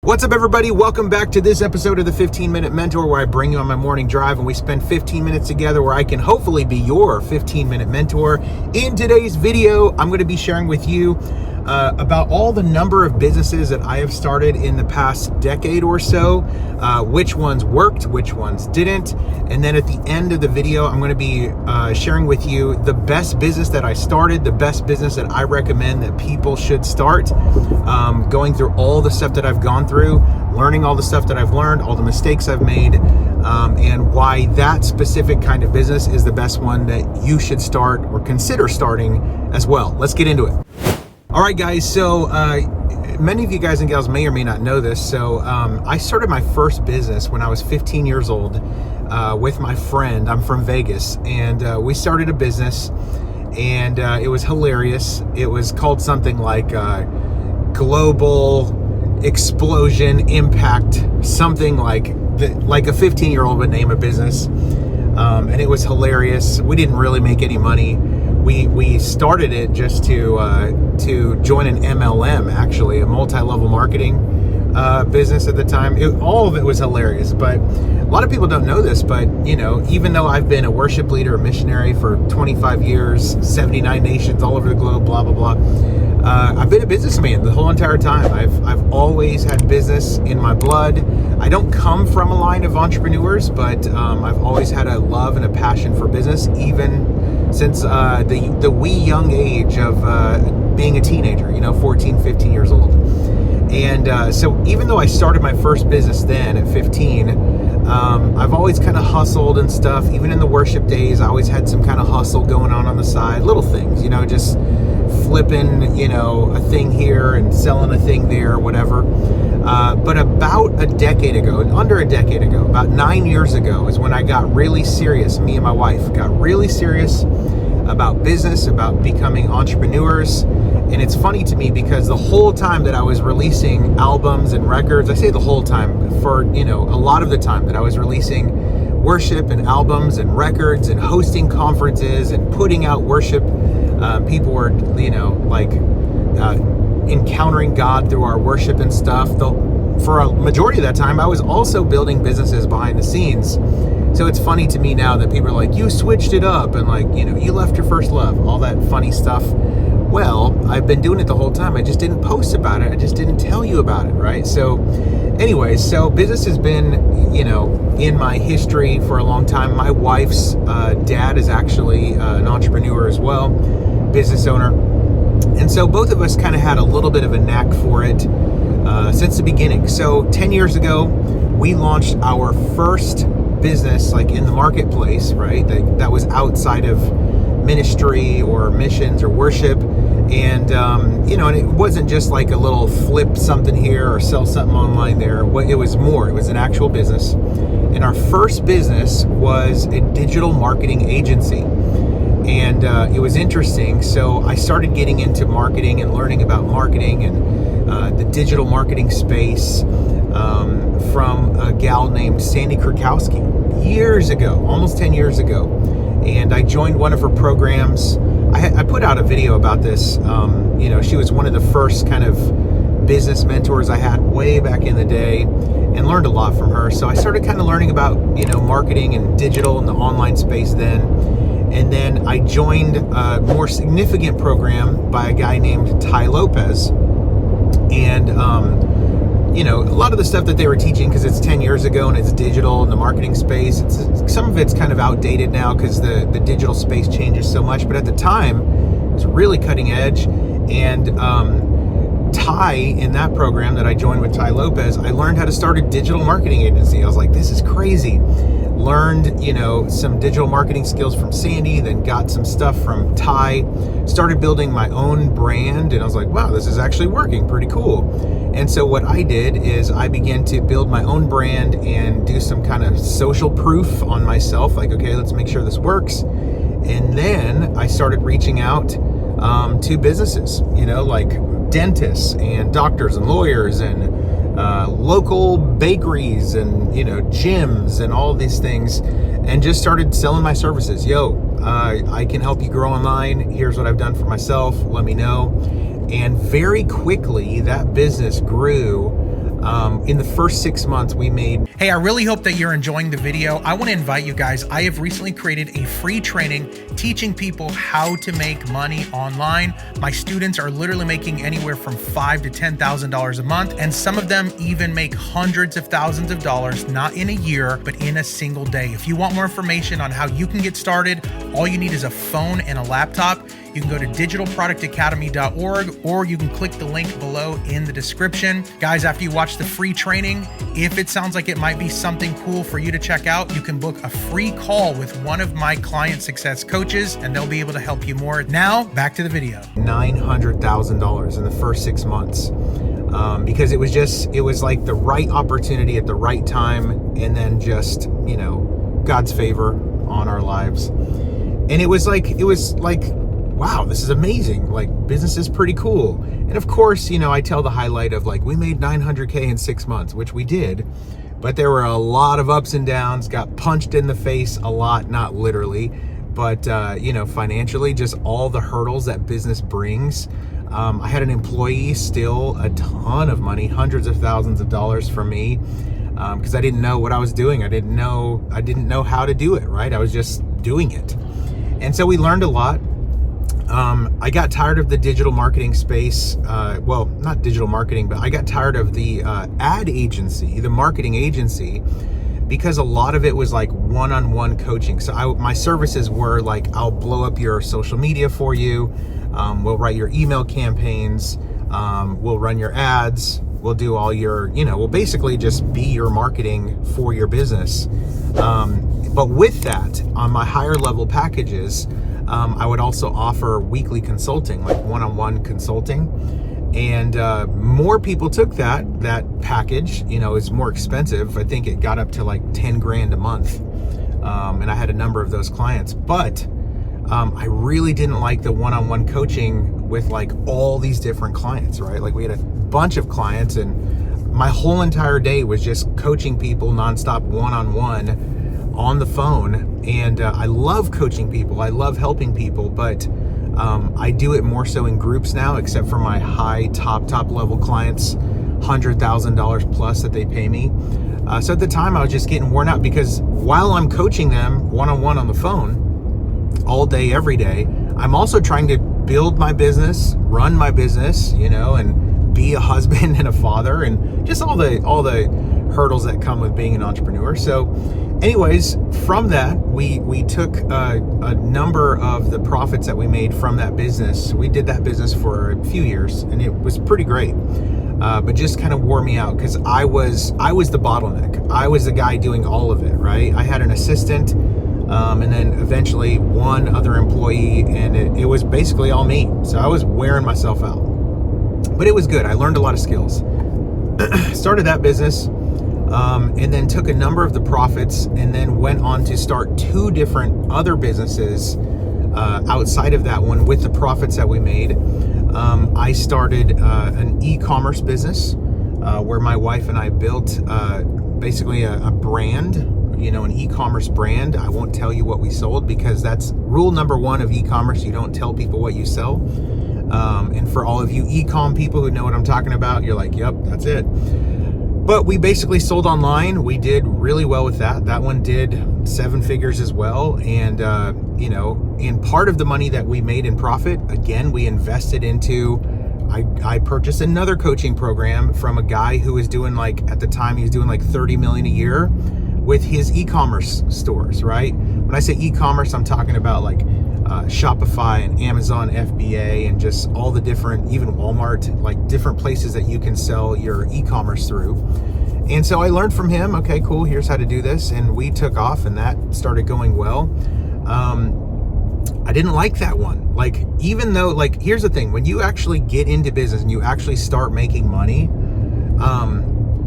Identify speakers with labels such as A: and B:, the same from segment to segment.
A: What's up, everybody? Welcome back to this episode of the 15-Minute Mentor, where I bring you on my morning drive and we spend 15 minutes together where I can hopefully be your 15-minute mentor. In today's video, I'm going to be sharing with you about all the number of businesses that I have started in the past decade or so, which ones worked, which ones didn't. And then at the end of the video, I'm going to be sharing with you the best business that I started, the best business that I recommend that people should start, going through all the stuff that I've gone through, learning all the stuff that I've learned, all the mistakes I've made, and why that specific kind of business is the best one that you should start or consider starting as well. Let's get into it. All right, guys, so many of you guys and gals may or may not know this. So I started my first business when I was 15 years old with my friend. I'm from Vegas, and we started a business, and it was hilarious. It was called something like Global Explosion Impact, something like a 15-year-old would name a business, and it was hilarious. We didn't really make any money. We started it just to join an MLM, actually, a multi-level marketing business at the time. All of it was hilarious, but a lot of people don't know this, but you know, even though I've been a worship leader, a missionary for 25 years, 79 nations all over the globe, blah, blah, blah, I've been a businessman the whole entire time. I've always had business in my blood. I don't come from a line of entrepreneurs, but I've always had a love and a passion for business, even since the wee young age of being a teenager, 14, 15 years old. And so even though I started my first business then at 15, I've always kind of hustled and stuff. Even in the worship days, I always had some kind of hustle going on the side, little things, just flipping, a thing here and selling a thing there, whatever. But about a decade ago, under a decade ago, about 9 years ago, is when I got really serious. Me and my wife got really serious about business, about becoming entrepreneurs. And it's funny to me because the whole time that I was releasing albums and records, I say the whole time, for a lot of the time that I was releasing worship and albums and records and hosting conferences and putting out worship, people were encountering God through our worship and stuff. For a majority of that time, I was also building businesses behind the scenes. So it's funny to me now that people are like, you switched it up and you left your first love, all that funny stuff. Well, I've been doing it the whole time. I just didn't post about it. I just didn't tell you about it, right? So anyways, so business has been, in my history for a long time. My wife's dad is actually an entrepreneur as well, business owner. And so both of us kind of had a little bit of a knack for it since the beginning. So 10 years ago, we launched our first business in the marketplace, right? That was outside of ministry or missions or worship. And, and it wasn't just like a little flip something here or sell something online there. It was more. It was an actual business. And our first business was a digital marketing agency. And it was interesting. So I started getting into marketing and learning about marketing and the digital marketing space from a gal named Sandy Krakowski years ago, almost 10 years ago. And I joined one of her programs. I put out a video about this. She was one of the first kind of business mentors I had way back in the day, and learned a lot from her. So I started kind of learning about, marketing and digital and the online space then. And then I joined a more significant program by a guy named Ty Lopez. And, a lot of the stuff that they were teaching, because it's 10 years ago and it's digital in the marketing space, some of it's kind of outdated now because the digital space changes so much. But at the time, it was really cutting edge. And Ty, in that program that I joined with Ty Lopez, I learned how to start a digital marketing agency. I was like, this is crazy. Learned, some digital marketing skills from Sandy, then got some stuff from Ty, started building my own brand, and I was like, wow, this is actually working, pretty cool. And so what I did is I began to build my own brand and do some kind of social proof on myself, okay, let's make sure this works. And then I started reaching out to businesses, like dentists and doctors and lawyers and local bakeries and gyms and all these things, and just started selling my services. I can help you grow online. Here's what I've done for myself. Let me know. And very quickly that business grew In the first 6 months, we made... Hey, I really hope that you're enjoying the video. I want to invite you guys. I have recently created a free training teaching people how to make money online. My students are literally making anywhere from $5,000 to $10,000 a month, and some of them even make hundreds of thousands of dollars, not in a year, but in a single day. If you want more information on how you can get started, all you need is a phone and a laptop. You can go to digitalproductacademy.org, or you can click the link below in the description. Guys, after you watch the free training, if it sounds like it might be something cool for you to check out, you can book a free call with one of my client success coaches, and they'll be able to help you more. Now, back to the video. $900,000 in the first 6 months. Because it was like the right opportunity at the right time, and then just, you know, God's favor on our lives. And it was like, wow, this is amazing. Like, business is pretty cool. And of course, you know, I tell the highlight of like, we made 900K in 6 months, which we did, but there were a lot of ups and downs, got punched in the face a lot, not literally, but, you know, financially, just all the hurdles that business brings. I had an employee steal a ton of money, hundreds of thousands of dollars from me, because I didn't know what I was doing. I didn't know how to do it, right? I was just doing it. And so we learned a lot. I got tired of the digital marketing space. Well, not digital marketing, but I got tired of the ad agency, the marketing agency, because a lot of it was like one-on-one coaching. So my services were like, I'll blow up your social media for you. We'll write your email campaigns. We'll run your ads. We'll do all your, you know, we'll basically just be your marketing for your business. But with that, on my higher level packages, I would also offer weekly consulting, like one-on-one consulting. And more people took that package. You know, it's more expensive. I think it got up to like 10 grand a month. And I had a number of those clients, but I really didn't like the one-on-one coaching with like all these different clients, right? Like, we had a bunch of clients, and my whole entire day was just coaching people nonstop, one-on-one on the phone. And I love coaching people. I love helping people, but I do it more so in groups now, except for my high top level clients, $100,000 plus that they pay me. So at the time I was just getting worn out, because while I'm coaching them one-on-one on the phone all day, every day, I'm also trying to build my business, run my business, you know, and be a husband and a father, and just all the hurdles that come with being an entrepreneur. So anyways, from that, we took a number of the profits that we made from that business. We did that business for a few years, and it was pretty great, but just kind of wore me out, because I was the bottleneck. I was the guy doing all of it, right? I had an assistant, and then eventually one other employee, and it was basically all me. So I was wearing myself out, but it was good. I learned a lot of skills. Started that business. And then took a number of the profits, and then went on to start 2 different other businesses outside of that one with the profits that we made. I started an e-commerce business where my wife and I built basically a brand, you know, an e-commerce brand. I won't tell you what we sold, because that's rule number 1 of e-commerce. You don't tell people what you sell. And for all of you e-com people who know what I'm talking about, you're like, yep, that's it. But we basically sold online. We did really well with that. That one did 7 figures as well. And, you know, in part of the money that we made in profit, again, we invested into, I purchased another coaching program from a guy who was doing like, at the time, he was doing like 30 million a year with his e-commerce stores, right? When I say e-commerce, I'm talking about like Shopify and Amazon FBA, and just all the different, even Walmart, like different places that you can sell your e-commerce through. And so I learned from him, okay, cool, here's how to do this. And we took off, and that started going well. I didn't like that one. Like, even though, like, here's the thing, when you actually get into business and you actually start making money,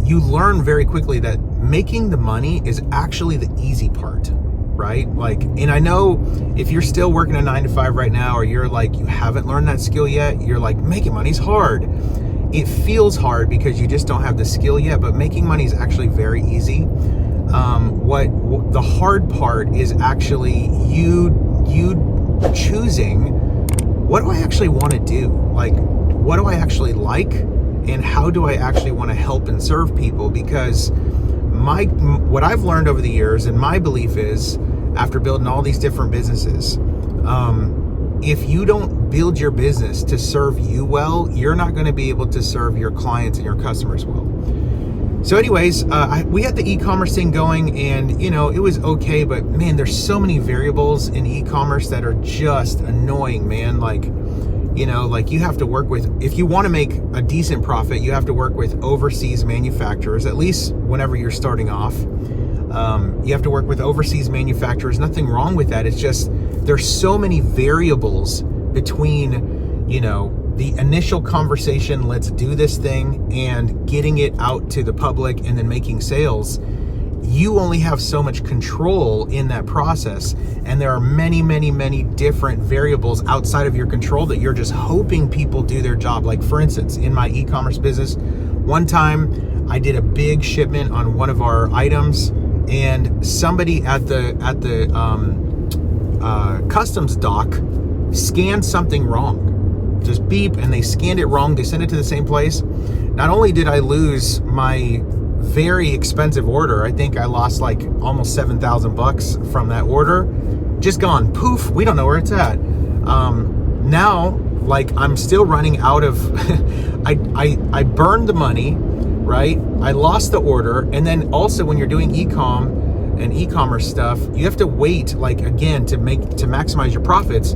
A: you learn very quickly that making the money is actually the easy part. Right? Like, and I know if you're still working a 9-to-5 right now, or you're like, you haven't learned that skill yet, you're like, making money's hard. It feels hard because you just don't have the skill yet, but making money is actually very easy. What the hard part is actually you choosing, what do I actually want to do? Like, what do I actually like? and how do I actually want to help and serve people? Because what I've learned over the years, and my belief is, after building all these different businesses, if you don't build your business to serve you well, you're not going to be able to serve your clients and your customers well. So anyways, we had the e-commerce thing going, and it was okay, but man, there's so many variables in e-commerce that are just annoying, man. Like you have to work with, if you want to make a decent profit, you have to work with overseas manufacturers, at least whenever you're starting off. You have to work with overseas manufacturers. Nothing wrong with that. It's just there's so many variables between, the initial conversation, let's do this thing, and getting it out to the public and then making sales. You only have so much control in that process. And there are many, many, many different variables outside of your control that you're just hoping people do their job. Like for instance, in my e-commerce business, one time I did a big shipment on one of our items, and somebody at the customs dock scanned something wrong. Just beep, and they scanned it wrong. They sent it to the same place. Not only did I lose my very expensive order, I think I lost like almost $7,000 from that order. Just gone, poof. We don't know where it's at. Now, like, I'm still running out of. I burned the money, right? I lost the order, and then also when you're doing e-commerce stuff, you have to wait, like, again, to maximize your profits.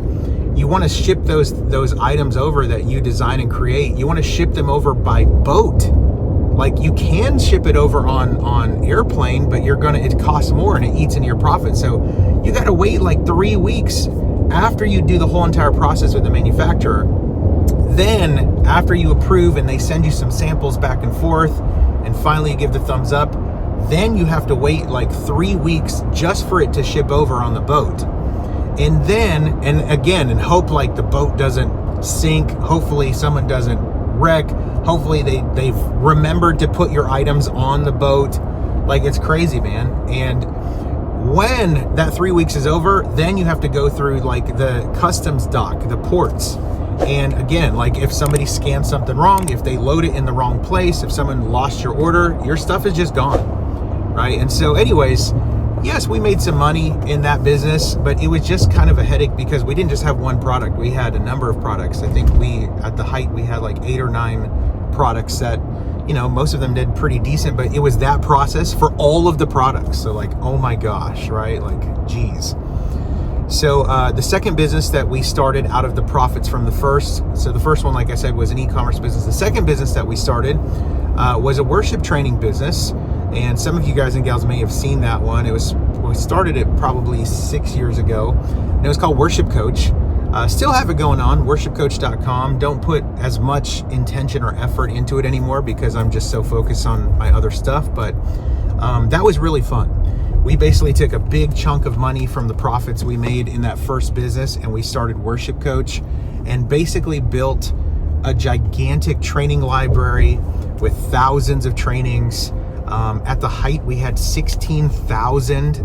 A: You want to ship those items over that you design and create. You want to ship them over by boat. Like, you can ship it over on airplane, but it costs more and it eats into your profit. So you got to wait like 3 weeks after you do the whole entire process with the manufacturer. Then after you approve and they send you some samples back and forth, and finally you give the thumbs up, then you have to wait like 3 weeks just for it to ship over on the boat. And then, and hope like the boat doesn't sink. Hopefully someone doesn't wreck. Hopefully they've remembered to put your items on the boat. Like, it's crazy, man. And when that 3 weeks is over, then you have to go through like the customs dock, the ports. And again, like if somebody scanned something wrong, if they load it in the wrong place, if someone lost your order, your stuff is just gone, right? And so anyways, yes, we made some money in that business, but it was just kind of a headache because we didn't just have one product. We had a number of products. I think at the height, we had like 8 or 9 products that, most of them did pretty decent, but it was that process for all of the products. So like, oh my gosh, right? Like, geez. So the second business that we started out of the profits from the first, so the first one, like I said, was an e-commerce business. The second business that we started was a worship training business. And some of you guys and gals may have seen that one. We started it probably 6 years ago, and it was called Worship Coach. Still have it going on, worshipcoach.com. Don't put as much intention or effort into it anymore because I'm just so focused on my other stuff. But that was really fun. We basically took a big chunk of money from the profits we made in that first business, and we started Worship Coach and basically built a gigantic training library with thousands of trainings. At the height, we had 16,000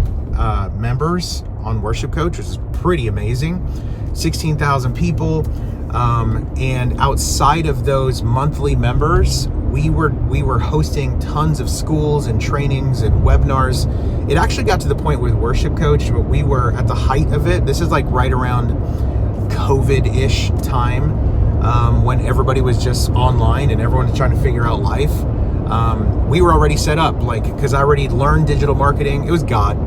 A: members on Worship Coach, which is pretty amazing. 16,000 people. And outside of those monthly members, we were hosting tons of schools and trainings and webinars. It actually got to the point with Worship Coach where we were at the height of it. This is like right around COVID-ish time, when everybody was just online and everyone was trying to figure out life. We were already set up, like, because I already learned digital marketing. It was God.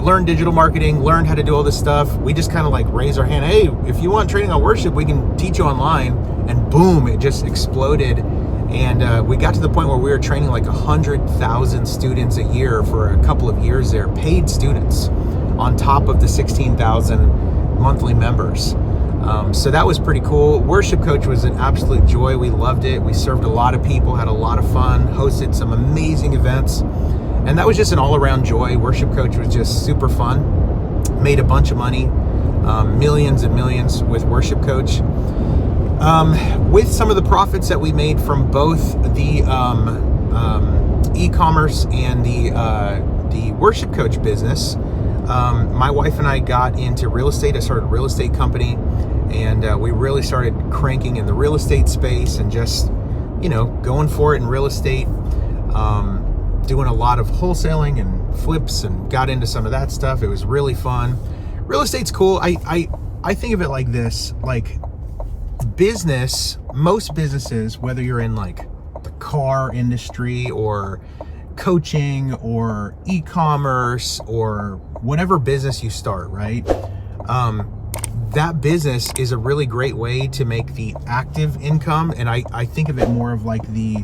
A: Learned digital marketing, learned how to do all this stuff. We just kind of like raised our hand. Hey, if you want training on worship, we can teach you online. And boom, it just exploded. And we got to the point where we were training like 100,000 students a year for a couple of years there, paid students, on top of the 16,000 monthly members. So that was pretty cool. Worship Coach was an absolute joy. We loved it. We served a lot of people, had a lot of fun, hosted some amazing events. And that was just an all-around joy. Worship Coach was just super fun. Made a bunch of money, millions and millions with Worship Coach. With some of the profits that we made from both the e-commerce and the Worship Coach business, my wife and I got into real estate. I started a real estate company, and we really started cranking in the real estate space and just, going for it in real estate, doing a lot of wholesaling and flips, and got into some of that stuff. It was really fun. Real estate's cool. I think of it like this, like most businesses, whether you're in like the car industry or coaching or e-commerce or whatever business you start, right? That business is a really great way to make the active income. And I think of it more of like the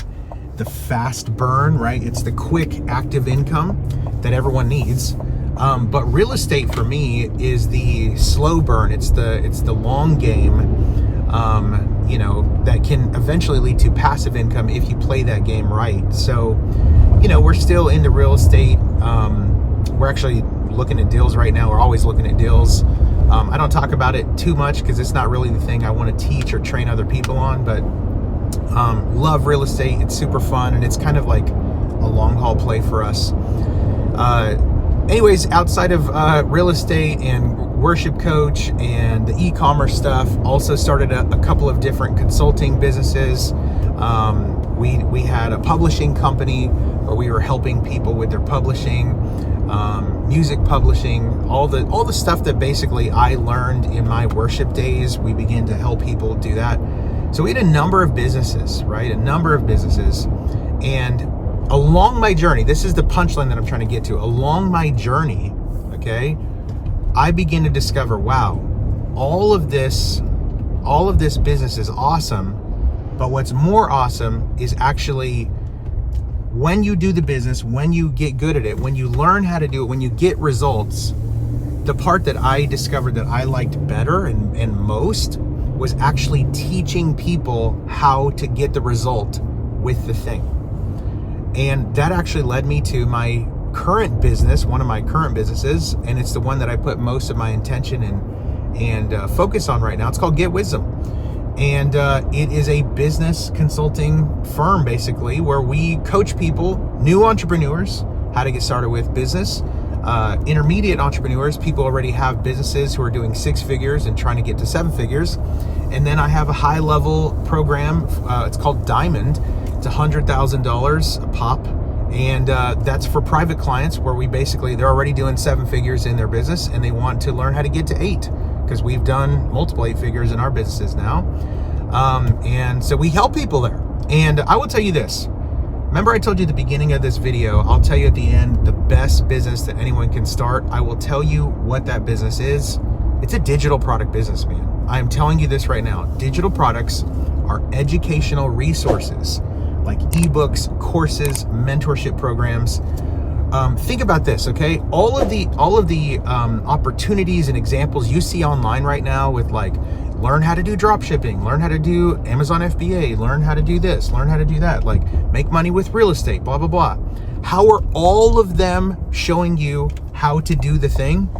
A: fast burn, right? It's the quick active income that everyone needs. But real estate for me is the slow burn. It's the long game, that can eventually lead to passive income if you play that game right. So, we're still into real estate. We're actually looking at deals right now. We're always looking at deals. I don't talk about it too much because it's not really the thing I want to teach or train other people on, but love real estate. It's super fun, and it's kind of like a long haul play for us. Anyways, outside of real estate and worship coach and the e-commerce stuff, also started a couple of different consulting businesses. We had a publishing company where we were helping people with their publishing, music publishing, all the stuff that basically I learned in my worship days. We began to help people do that. So we had a number of businesses, right? And along my journey, this is the punchline that I'm trying to get to. Along my journey, okay, I began to discover, wow, all of this business is awesome, but what's more awesome is actually when you do the business, when you get good at it, when you learn how to do it, when you get results, the part that I discovered that I liked better and most was actually teaching people how to get the result with the thing. And that actually led me to my current business, one of my current businesses, and it's the one that I put most of my intention and focus on right now. It's called Get Wisdom. And it is a business consulting firm, basically, where we coach people, new entrepreneurs, how to get started with business, intermediate entrepreneurs, people already have businesses who are doing 6 figures and trying to get to 7 figures. And then I have a high level program. It's called Diamond. It's $100,000 a pop. And that's for private clients where they're already doing 7 figures in their business and they want to learn how to get to 8, because we've done multiple 8 figures in our businesses now. And so we help people there. And I will tell you this. Remember I told you at the beginning of this video, I'll tell you at the end, the best business that anyone can start. I will tell you what that business is. It's a digital product business, man. I am telling you this right now. Digital products are educational resources like ebooks, courses, mentorship programs. Think about this, okay? All of the opportunities and examples you see online right now with like, learn how to do drop shipping, learn how to do Amazon FBA, learn how to do this, learn how to do that, like make money with real estate, blah, blah, blah. How are all of them showing you how to do the thing?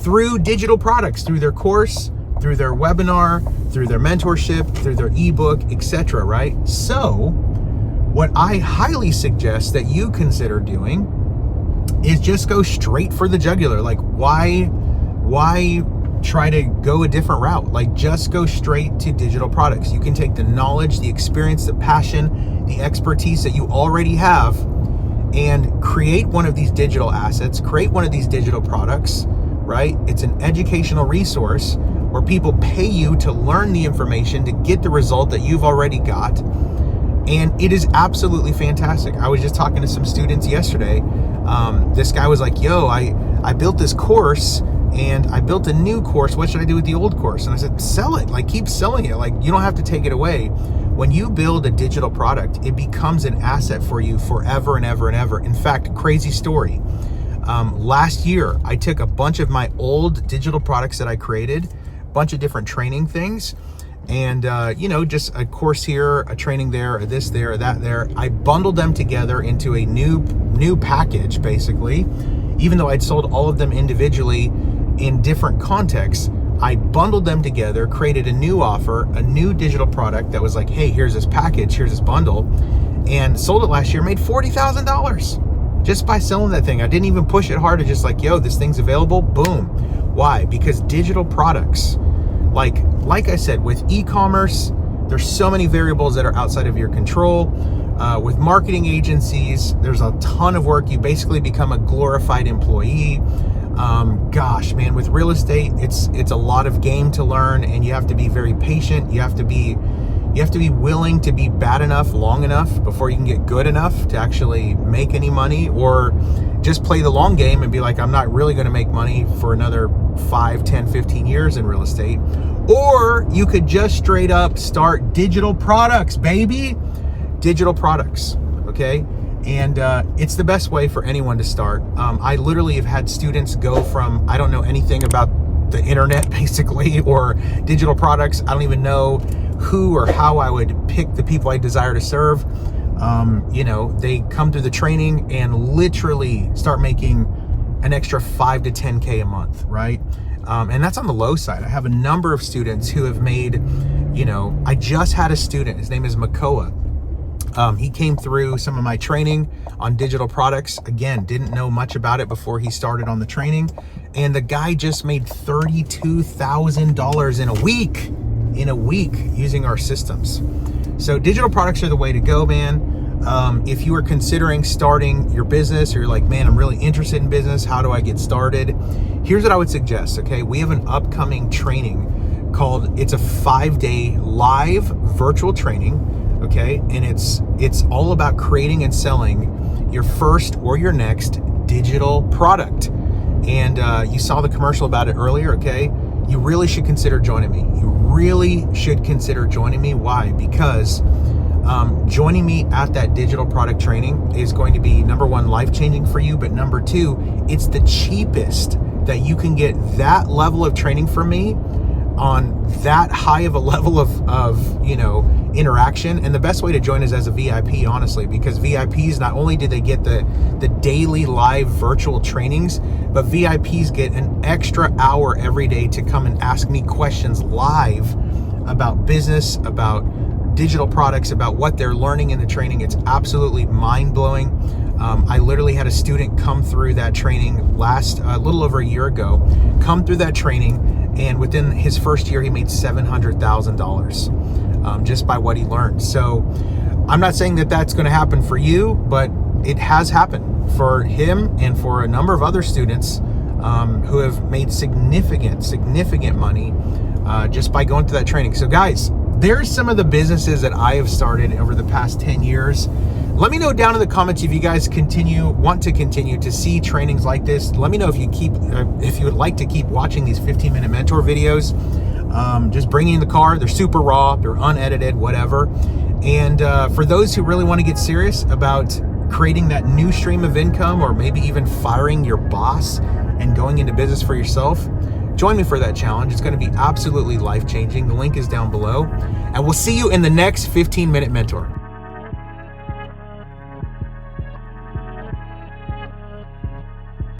A: Through digital products, through their course, through their webinar, through their mentorship, through their ebook, etc., right? So what I highly suggest that you consider doing is just go straight for the jugular. Like, why try to go a different route? Like, just go straight to digital products. You can take the knowledge, the experience, the passion, the expertise that you already have and create one of these digital assets, create one of these digital products, right? It's an educational resource where people pay you to learn the information to get the result that you've already got. And it is absolutely fantastic. I was just talking to some students yesterday. This guy was like, yo, I built this course and I built a new course. What should I do with the old course? And I said, sell it, like keep selling it. Like you don't have to take it away. When you build a digital product, it becomes an asset for you forever and ever and ever. In fact, crazy story. Last year, I took a bunch of my old digital products that I created, a bunch of different training things, and just a course here, a training there, a this there, a that there. I bundled them together into a new package, basically. Even though I'd sold all of them individually in different contexts, I bundled them together, created a new offer, a new digital product that was like, hey, here's this package, here's this bundle, and sold it last year, made $40,000 just by selling that thing. I didn't even push it hard. To just like, yo, this thing's available, boom. Why? Because digital products, like I said, with e-commerce, There's so many variables that are outside of your control. With marketing agencies, there's a ton of work. You basically become a glorified employee. Gosh, man, with real estate, it's a lot of game to learn, and you have to be very patient. You have to be willing to be bad enough long enough before you can get good enough to actually make any money, or just play the long game and be like, I'm not really going to make money for another 5, 10, 15 years in real estate. Or you could just straight up start digital products, baby. Digital products, okay? And it's the best way for anyone to start. I literally have had students go from, I don't know anything about the internet basically, or digital products. I don't even know who or how I would pick the people I desire to serve. They come through the training and literally start making an extra 5 to 10K a month, right? And that's on the low side. I have a number of students who have made, I just had a student, his name is Makoa. He came through some of my training on digital products. Again, didn't know much about it before he started on the training. And the guy just made $32,000 in a week using our systems. So digital products are the way to go, man. If you are considering starting your business, or you're like, man, I'm really interested in business, how do I get started? Here's what I would suggest, okay? We have an upcoming training it's a 5-day live virtual training, okay? And it's all about creating and selling your first or your next digital product. And you saw the commercial about it earlier, okay? You really should consider joining me. You really should consider joining me. Why? Because joining me at that digital product training is going to be, number one, life-changing for you, but number two, it's the cheapest that you can get that level of training from me on that high of a level of interaction. And the best way to join is as a VIP, honestly, because VIPs, not only do they get the daily live virtual trainings, but VIPs get an extra hour every day to come and ask me questions live about business, about digital products, about what they're learning in the training. It's absolutely mind-blowing. I literally had a student come through that training a little over a year ago, come through that training, and within his first year, he made $700,000 just by what he learned. So I'm not saying that that's going to happen for you, but it has happened for him and for a number of other students who have made significant money just by going through that training. So guys, there's some of the businesses that I have started over the past 10 years. Let me know down in the comments if you guys want to continue to see trainings like this. Let me know if you would like to keep watching these 15-minute mentor videos. Just bring in the car. They're super raw, they're unedited, whatever. And for those who really want to get serious about creating that new stream of income, or maybe even firing your boss and going into business for yourself, join me for that challenge. It's going to be absolutely life-changing. The link is down below. And we'll see you in the next 15-minute mentor.